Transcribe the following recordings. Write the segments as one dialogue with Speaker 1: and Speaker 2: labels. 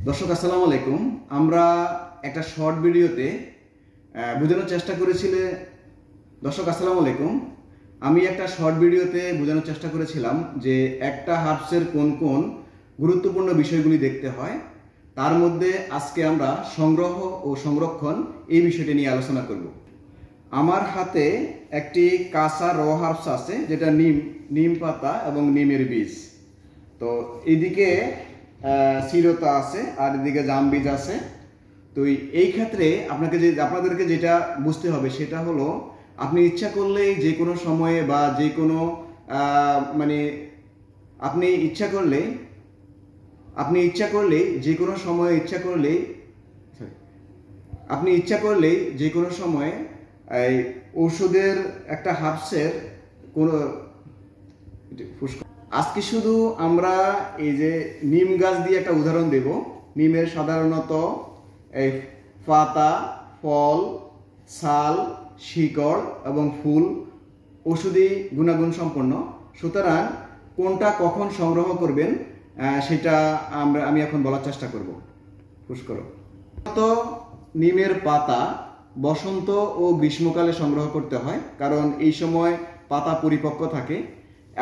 Speaker 1: দর্শক আসসালামু আলাইকুম। আমরা একটা শর্ট ভিডিওতে বোঝানোর চেষ্টা করেছিলে দর্শক আসসালামু আলাইকুম। আমি একটা শর্ট ভিডিওতে বোঝানোর চেষ্টা করেছিলাম যে একটা হার্বসের কোন কোন গুরুত্বপূর্ণ বিষয়গুলি দেখতে হয়। তার মধ্যে আজকে আমরা সংগ্রহ ও সংরক্ষণ এই বিষয়টি নিয়ে আলোচনা করব। আমার হাতে একটি কাঁচা র হার্বস আছে, যেটা নিম পাতা এবং নিমের বীজ। তো এইদিকে চিরতা আছে আর এদিকে জাম বীজ আছে। তো এই ক্ষেত্রে আপনাদেরকে যেটা বুঝতে হবে সেটা হলো, আপনি ইচ্ছা করলেই যে কোনো সময়ে বা যে কোনো আপনি ইচ্ছা করলেই যে কোনো সময়ে যে কোনো সময়ে এই ওষুধের একটা হার্বসের কোনো আজকে শুধু আমরা এই যে নিম গাছ দিয়ে একটা উদাহরণ দেব। নিমের সাধারণত এই পাতা, ফল, ছাল, শিকড় এবং ফুল ঔষধি গুণাগুণ সম্পন্ন। সুতরাং কোনটা কখন সংগ্রহ করবেন সেটা আমি এখন বলার চেষ্টা করব। পুষ্কর নিমের পাতা বসন্ত ও গ্রীষ্মকালে সংগ্রহ করতে হয়, কারণ এই সময় পাতা পরিপক্ক থাকে।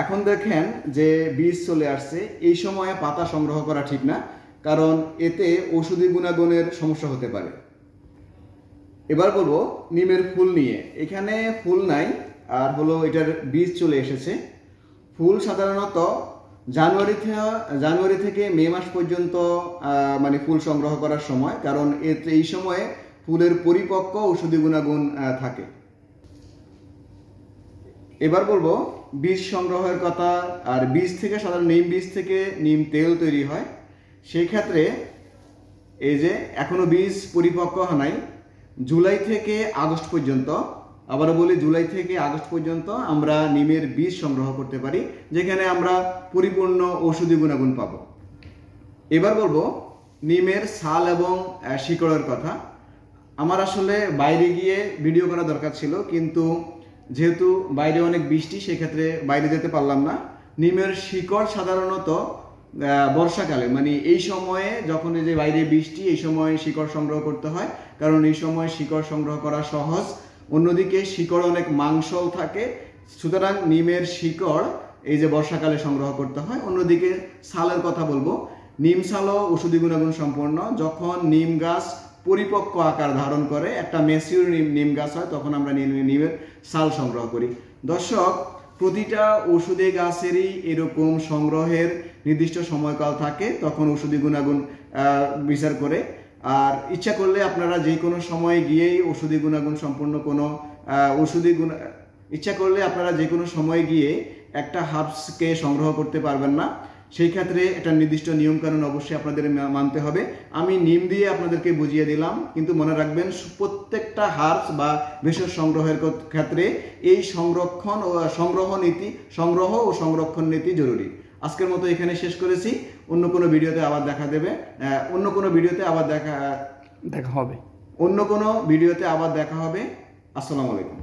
Speaker 1: এখন দেখেন যে বীজ চলে আসছে, এই সময়ে পাতা সংগ্রহ করা ঠিক না, কারণ এতে ঔষধি গুণাগুণের সমস্যা হতে পারে। এবার বলবো নিমের ফুল নিয়ে। এখানে ফুল নাই, আর হলো এটার বীজ চলে এসেছে। ফুল সাধারণত জানুয়ারি থেকে মে মাস পর্যন্ত ফুল সংগ্রহ করার সময়, কারণ এই সময়ে ফুলের পরিপক্ক ঔষধি গুণাগুণ থাকে। এবার বলবো বীজ সংগ্রহের কথা। আর বীজ থেকে সাধারণ নিম বীজ থেকে নিম তেল তৈরি হয়। সেই ক্ষেত্রে এই যে এখনো বীজ পরিপক্ক হয় নাই, জুলাই থেকে আগস্ট পর্যন্ত, আবারও বলি জুলাই থেকে আগস্ট পর্যন্ত আমরা নিমের বীজ সংগ্রহ করতে পারি, যেখানে আমরা পরিপূর্ণ ঔষধি গুণাগুণ পাবো। এবার বলবো নিমের ছাল এবং শিকড়ের কথা। আমার আসলে বাইরে গিয়ে ভিডিও করা দরকার ছিল, কিন্তু যেহেতু বাইরে অনেক বৃষ্টি, সেক্ষেত্রে বাইরে যেতে পারলাম না। নিমের শিকড় সাধারণত বর্ষাকালে, এই সময়ে যখন এই যে বাইরে বৃষ্টি, এই সময় শিকড় সংগ্রহ করতে হয়, কারণ এই সময় শিকড় সংগ্রহ করা সহজ। অন্যদিকে শিকড় অনেক মাংসল থাকে, সুতরাং নিমের শিকড় এই যে বর্ষাকালে সংগ্রহ করতে হয়। অন্যদিকে ছালের কথা বলবো, নিম ছালও ঔষধি গুণাগুণ সম্পন্ন। যখন নিম গাছ পরিপক্ক আকার ধারণ করে, একটা ম্যাচিউর নিম গাছ হয়, তখন আমরা নিমের ছাল সংগ্রহ করি। দর্শক, প্রতিটা ঔষধি গাছেরই এরকম সংগ্রহের নির্দিষ্ট সময়কাল থাকে, তখন ঔষধি গুণাগুণ বিচার করে। আর ইচ্ছা করলে আপনারা যে কোনো সময় গিয়েই ঔষধি গুণাগুণ সম্পন্ন কোনো একটা হার্বসকে সংগ্রহ করতে পারবেন না। সেই ক্ষেত্রে একটা নির্দিষ্ট নিয়মকানুন অবশ্যই আপনাদের মানতে হবে। আমি নিম দিয়ে আপনাদেরকে বুঝিয়ে দিলাম, কিন্তু মনে রাখবেন প্রত্যেকটা হার্বস বা ভেষজ সংগ্রহের ক্ষেত্রে এই সংগ্রহ ও সংরক্ষণ নীতি জরুরি। আজকের মতো এখানে শেষ করেছি। অন্য কোনো ভিডিওতে আবার দেখা হবে। আসসালামু আলাইকুম।